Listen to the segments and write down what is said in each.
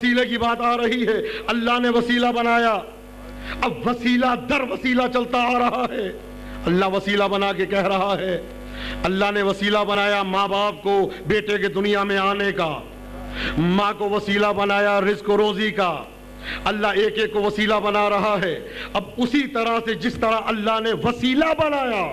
وسیلے کی بات آ رہی ہے، اللہ نے وسیلہ بنایا، اب وسیلہ در وسیلہ چلتا آ رہا ہے۔ اللہ وسیلہ بنا کے کہہ رہا ہے، اللہ نے وسیلہ بنایا ماں باپ کو بیٹے کے دنیا میں آنے کا، ماں کو وسیلہ بنایا رزق و روزی کا، اللہ ایک ایک کو وسیلہ بنا رہا ہے۔ اب اسی طرح سے جس طرح اللہ نے وسیلہ بنایا،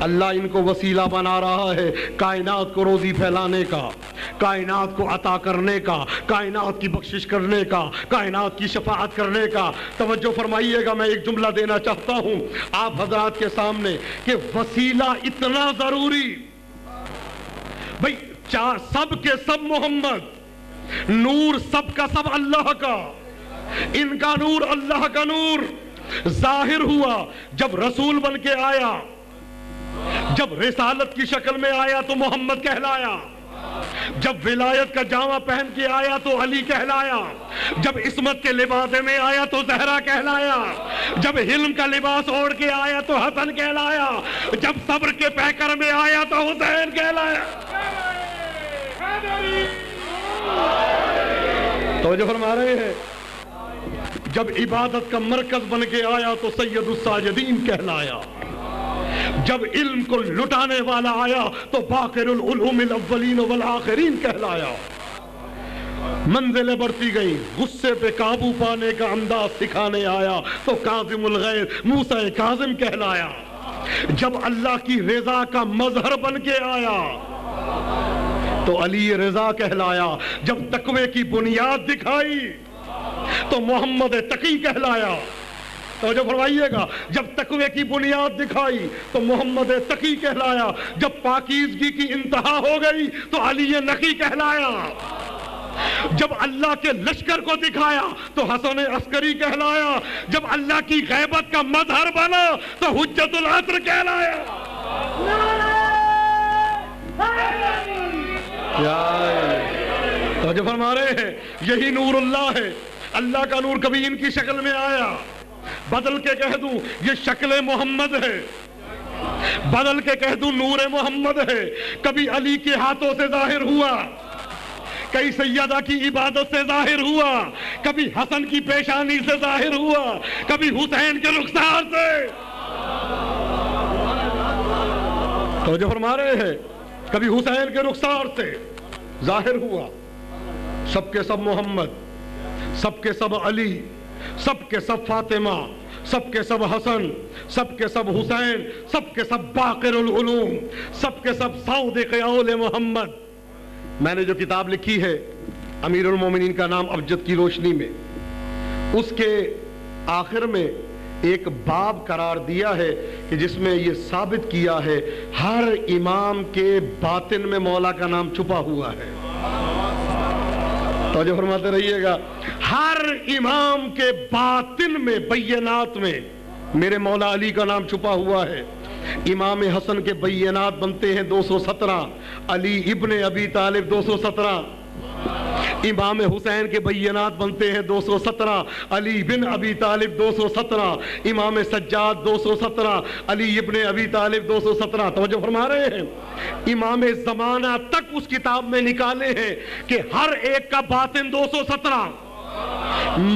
اللہ ان کو وسیلہ بنا رہا ہے کائنات کو روزی پھیلانے کا، کائنات کو عطا کرنے کا، کائنات کی بخشش کرنے کا، کائنات کی شفاعت کرنے کا۔ توجہ فرمائیے گا، میں ایک جملہ دینا چاہتا ہوں آپ حضرات کے سامنے کہ وسیلہ اتنا ضروری، بھئی سب کے سب محمد، نور سب کا سب اللہ کا، ان کا نور اللہ کا نور ظاہر ہوا جب رسول بن کے آیا، جب رسالت کی شکل میں آیا تو محمد کہلایا، جب ولایت کا جامہ پہن کے آیا تو علی کہلایا، جب عصمت کے لباس میں آیا تو زہرا کہلایا، جب حلم کا لباس اوڑھ کے آیا تو حسن کہلایا، جب صبر کے پیکر میں آیا تو حسین کہلایا۔ توجہ فرما رہے ہیں، جب عبادت کا مرکز بن کے آیا تو سید الساجدین کہلایا، جب علم کو لٹانے والا آیا تو باقر العلوم الاولین والآخرین کہلایا۔ منزلیں بڑھتی گئی، غصے پہ قابو پانے کا انداز سکھانے آیا تو کاظم الغیظ موسیٰ کاظم کہلایا۔ جب اللہ کی رضا کا مظہر بن کے آیا تو علی رضا کہلایا۔ جب تقوی کی بنیاد دکھائی تو محمد تقی کہلایا۔ توجہ فرمائیے گا، جب تقوی کی بنیاد دکھائی تو محمد تقی کہلایا، جب پاکیزگی کی انتہا ہو گئی تو علی نقی کہلایا، جب اللہ کے لشکر کو دکھایا تو حسن عسکری کہلایا، جب اللہ کی غیبت کا مظہر بنا تو حجت العصر کہلایا۔ توجہ فرما رہے ہیں، یہی نور اللہ ہے۔ اللہ کا نور کبھی ان کی شکل میں آیا، بدل کے کہہ دوں یہ شکل محمد ہے، بدل کے کہہ دوں نور محمد ہے۔ کبھی علی کے ہاتھوں سے ظاہر ہوا، کئی سیدہ کی عبادت سے ظاہر ہوا، کبھی حسن کی پیشانی سے ظاہر ہوا، کبھی حسین کے رخسار سے۔ توجہ فرما رہے ہیں، کبھی حسین کے رخسار سے ظاہر ہوا۔ سب کے سب محمد، سب کے سب علی، سب کے سب فاطمہ، سب کے سب حسن، سب کے سب حسین، سب کے سب باقر العلوم، سب کے سب صادق اول محمد۔ میں نے جو کتاب لکھی ہے امیر المومنین کا نام ابجد کی روشنی میں، اس کے آخر میں ایک باب قرار دیا ہے کہ جس میں یہ ثابت کیا ہے ہر امام کے باطن میں مولا کا نام چھپا ہوا ہے۔ توجہ فرماتے رہیے گا، ہر امام کے باطن میں بینات میں میرے مولا علی کا نام چھپا ہوا ہے۔ امام حسن کے بینات بنتے ہیں 217، علی ابن ابی طالب 217۔ امام حسین کے بینات بنتے ہیں 217، علی بن ابی طالب 217۔ امام سجاد 217، علی ابن ابی طالب 217۔ توجہ فرما رہے ہیں، امام زمانہ تک اس کتاب میں نکالے ہیں کہ ہر ایک کا باطن 217،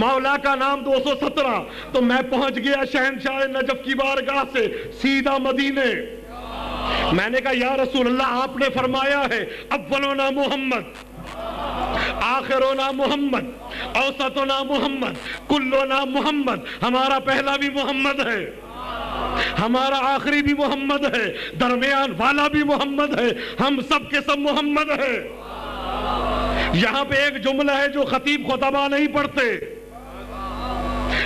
مولا کا نام 217۔ تو میں پہنچ گیا شہنشاہ نجف کی بارگاہ سے سیدھا مدینے۔ میں نے کہا یا رسول اللہ، آپ نے فرمایا ہے اولنا محمد، آخرنا محمد، اوسطنا محمد، کلنا محمد۔ ہمارا پہلا بھی محمد ہے، ہمارا آخری بھی محمد ہے، درمیان والا بھی محمد ہے، ہم سب کے سب محمد ہے۔ یہاں پہ ایک جملہ ہے جو خطیب خطبہ نہیں پڑھتے،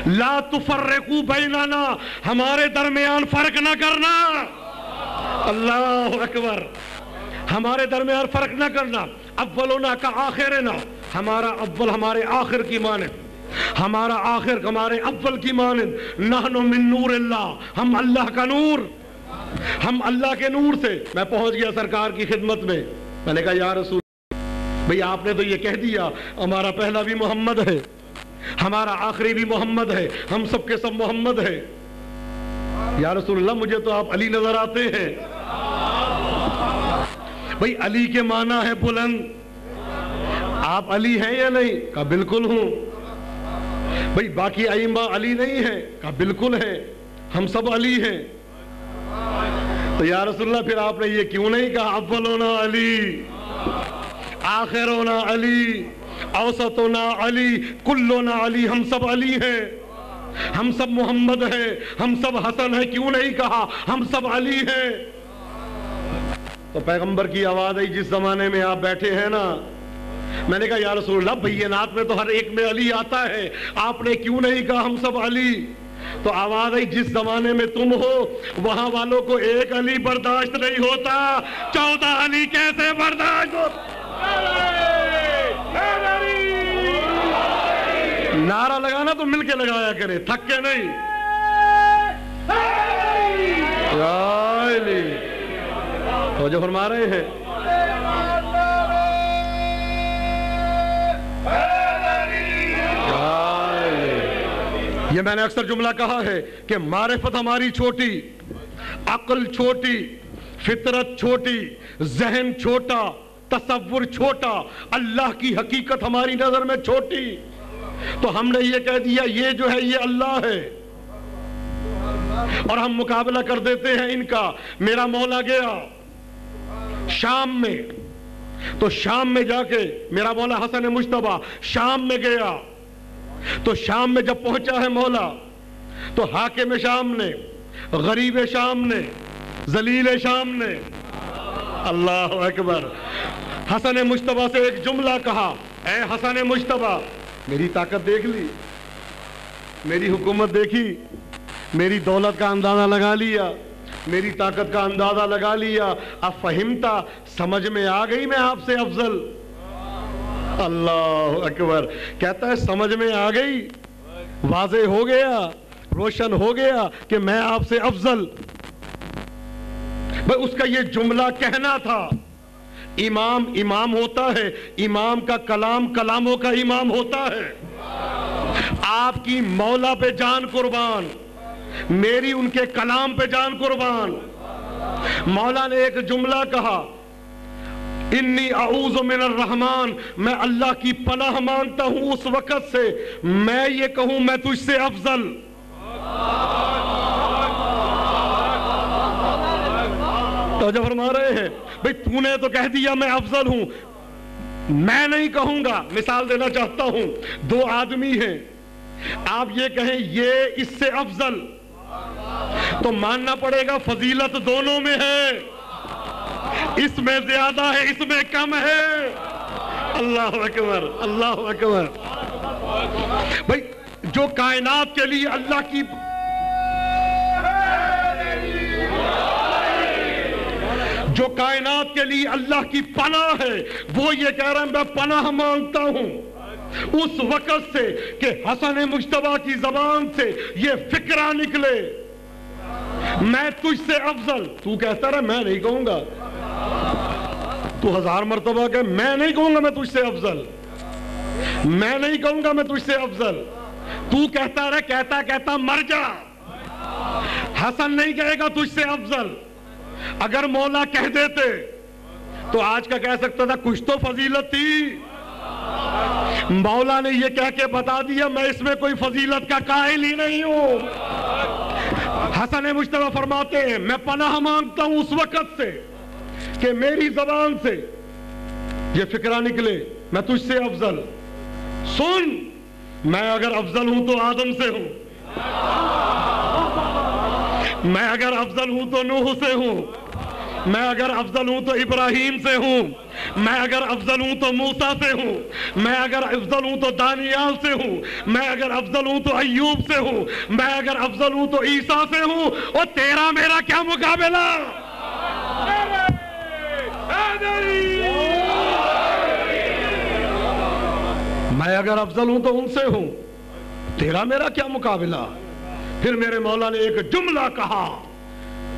لا تفرقوا بیننا، ہمارے درمیان فرق نہ کرنا۔ اللہ اکبر، ہمارے درمیان فرق نہ کرنا۔ اولنا کا آخرنا، ہمارا اول ہمارے آخر کی مانند، ہمارا آخر ہمارے اول کی مانند۔ نحن من نور اللہ، ہم اللہ کا نور، ہم اللہ کے نور سے۔ میں پہنچ گیا سرکار کی خدمت میں، میں نے کہا یا رسول بھئی آپ نے تو یہ کہہ دیا ہمارا پہلا بھی محمد ہے، ہمارا آخری بھی محمد ہے، ہم سب کے سب محمد ہے۔ یا رسول اللہ مجھے تو آپ علی نظر آتے ہیں۔ بھئی علی کے معنی ہے بلند، آپ علی ہیں یا نہیں؟ کہا بالکل ہوں۔ بھئی باقی ائمہ علی نہیں ہیں؟ کہا بالکل ہیں، ہم سب علی ہیں۔ تو یا رسول اللہ پھر آپ نے یہ کیوں نہیں کہا اولنا علی، آخرنا علی، اوسطنا علی، کلنا علی، ہم سب علی ہیں، ہم سب محمد ہیں، ہم سب حسن ہیں، کیوں نہیں کہا ہم سب علی ہیں؟ تو پیغمبر کی آواز آئی جس زمانے میں آپ بیٹھے ہیں نا، میں نے کہا یا رسول اللہ بینات میں تو ہر ایک میں علی آتا ہے، آپ نے کیوں نہیں کہا ہم سب علی؟ تو آواز آئی جس زمانے میں تم ہو وہاں والوں کو ایک علی برداشت نہیں ہوتا، 14 علی کیسے برداشت ہوتا؟ نعرہ لگانا تو مل کے لگایا کرے، تھک کے نہیں۔ تو جو فرما رہے ہیں یہ میں نے اکثر جملہ کہا ہے کہ معرفت ہماری چھوٹی، عقل چھوٹی، فطرت چھوٹی، ذہن چھوٹا، تصور چھوٹا، اللہ کی حقیقت ہماری نظر میں چھوٹی، تو ہم نے یہ کہہ دیا یہ جو ہے یہ اللہ ہے، اور ہم مقابلہ کر دیتے ہیں ان کا۔ میرا مولا گیا شام میں، تو شام میں جا کے میرا مولا حسن مجتبیٰ شام میں گیا، تو شام میں جب پہنچا ہے مولا تو حاکم شام نے، غریب شام نے، ذلیل شام نے، اللہ اکبر، حسن مجتبیٰ سے ایک جملہ کہا، اے حسن مجتبیٰ میری طاقت دیکھ لی، میری حکومت دیکھی، میری دولت کا اندازہ لگا لیا، میری طاقت کا اندازہ لگا لیا، اب فہمتا، سمجھ میں آ گئی میں آپ سے افضل؟ اللہ اکبر، کہتا ہے سمجھ میں آ گئی، واضح ہو گیا، روشن ہو گیا کہ میں آپ سے افضل۔ بھئی اس کا یہ جملہ کہنا تھا۔ امام امام ہوتا ہے، امام کا کلام کلاموں کا امام ہوتا ہے۔ آپ کی مولا پہ جان قربان، میری ان کے کلام پہ جان قربان۔ مولا نے ایک جملہ کہا، انی اعوذ من الرحمن، میں اللہ کی پناہ مانگتا ہوں اس وقت سے میں یہ کہوں میں تجھ سے افضل۔ تو جو فرما رہے ہیں بھئی تو نے تو کہہ دیا میں افضل ہوں، میں نہیں کہوں گا۔ مثال دینا چاہتا ہوں، دو آدمی ہیں، آپ یہ کہیں یہ اس سے افضل، تو ماننا پڑے گا فضیلت دونوں میں ہے، اس میں زیادہ ہے اس میں کم ہے۔ اللہ اکبر، اللہ اکبر۔ بھئی جو کائنات کے لیے اللہ کی جو کائنات کے لیے اللہ کی پناہ ہے، وہ یہ کہہ رہا ہے میں پناہ مانگتا ہوں اس وقت سے کہ حسن مجتبیٰ کی زبان سے یہ فکرہ نکلے میں تجھ سے افضل۔ تو کہتا رہا میں نہیں کہوں گا، تو 1000 مرتبہ کہ میں نہیں کہوں گا میں تجھ سے افضل، میں نہیں کہوں گا میں تجھ سے افضل، تو کہتا رہا کہتا کہتا مر جا۔ حسن نہیں کہے گا تجھ سے افضل، اگر مولا کہہ دیتے تو آج کا کہہ سکتا تھا کچھ تو فضیلت تھی، مولا نے یہ کہہ کے بتا دیا میں اس میں کوئی فضیلت کا قائل ہی نہیں ہوں۔ حسن مجتبیٰ فرماتے ہیں میں پناہ مانگتا ہوں اس وقت سے کہ میری زبان سے یہ فکرہ نکلے میں تجھ سے افضل۔ سن، میں اگر افضل ہوں تو آدم سے ہوں، میں اگر افضل ہوں تو نوح سے ہوں، میں اگر افضل ہوں تو ابراہیم سے ہوں، میں اگر افضل ہوں تو موسیٰ سے ہوں، میں اگر افضل ہوں تو دانیال سے ہوں، میں اگر افضل ہوں تو ایوب سے ہوں، میں اگر افضل ہوں تو عیسیٰ سے ہوں، اور تیرا میرا کیا مقابلہ؟ میں اگر افضل ہوں تو ان سے ہوں، تیرا میرا کیا مقابلہ؟ پھر میرے مولا نے ایک جملہ کہا،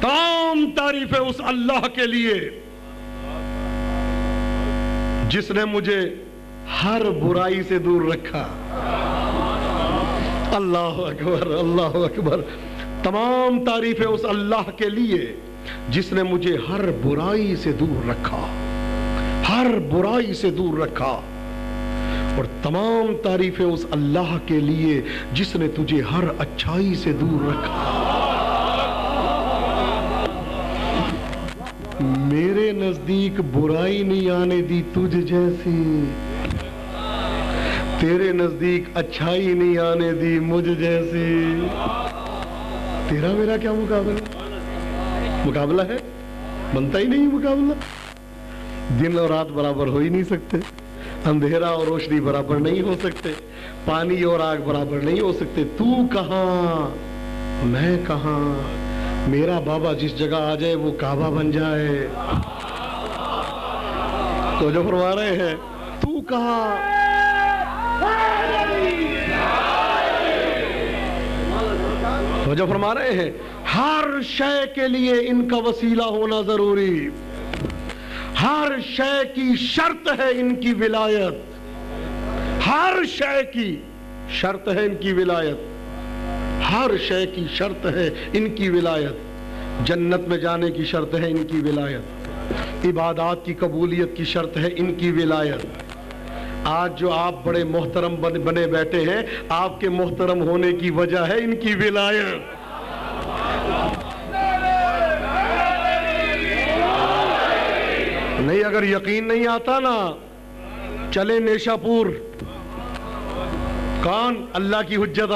تمام تعریف ہے اس اللہ کے لیے جس نے مجھے ہر برائی سے دور رکھا۔ اللہ اکبر، اللہ اکبر۔ تمام تعریف ہے اس اللہ کے لیے جس نے مجھے ہر برائی سے دور رکھا، ہر برائی سے دور رکھا۔ اور تمام تعریفیں اس اللہ کے لیے جس نے تجھے ہر اچھائی سے دور رکھا۔ میرے نزدیک برائی نہیں آنے دی تجھ جیسی، تیرے نزدیک اچھائی نہیں آنے دی مجھ جیسی۔ تیرا میرا کیا مقابلہ ہے؟ بنتا ہی نہیں مقابلہ۔ دن اور رات برابر ہو ہی نہیں سکتے، اندھیرا اور روشنی برابر نہیں ہو سکتے، پانی اور آگ برابر نہیں ہو سکتے۔ تو کہاں میں کہاں، میرا بابا جس جگہ آ جائے وہ کعبہ بن جائے۔ تو جو فرما رہے ہیں تو کہاں، تو جو فرما رہے ہیں ہر شے کے لیے ان کا وسیلہ ہونا ضروری، ہر شے کی شرط ہے ان کی ولایت، ہر شے کی شرط ہے ان کی ولایت، ہر شے کی شرط ہے ان کی ولایت۔ جنت میں جانے کی شرط ہے ان کی ولایت، عبادات کی قبولیت کی شرط ہے ان کی ولایت۔ آج جو آپ بڑے محترم بنے بیٹھے ہیں، آپ کے محترم ہونے کی وجہ ہے ان کی ولایت۔ نہیں اگر یقین نہیں آتا نا، چلے نیشا پور، کون اللہ کی حجت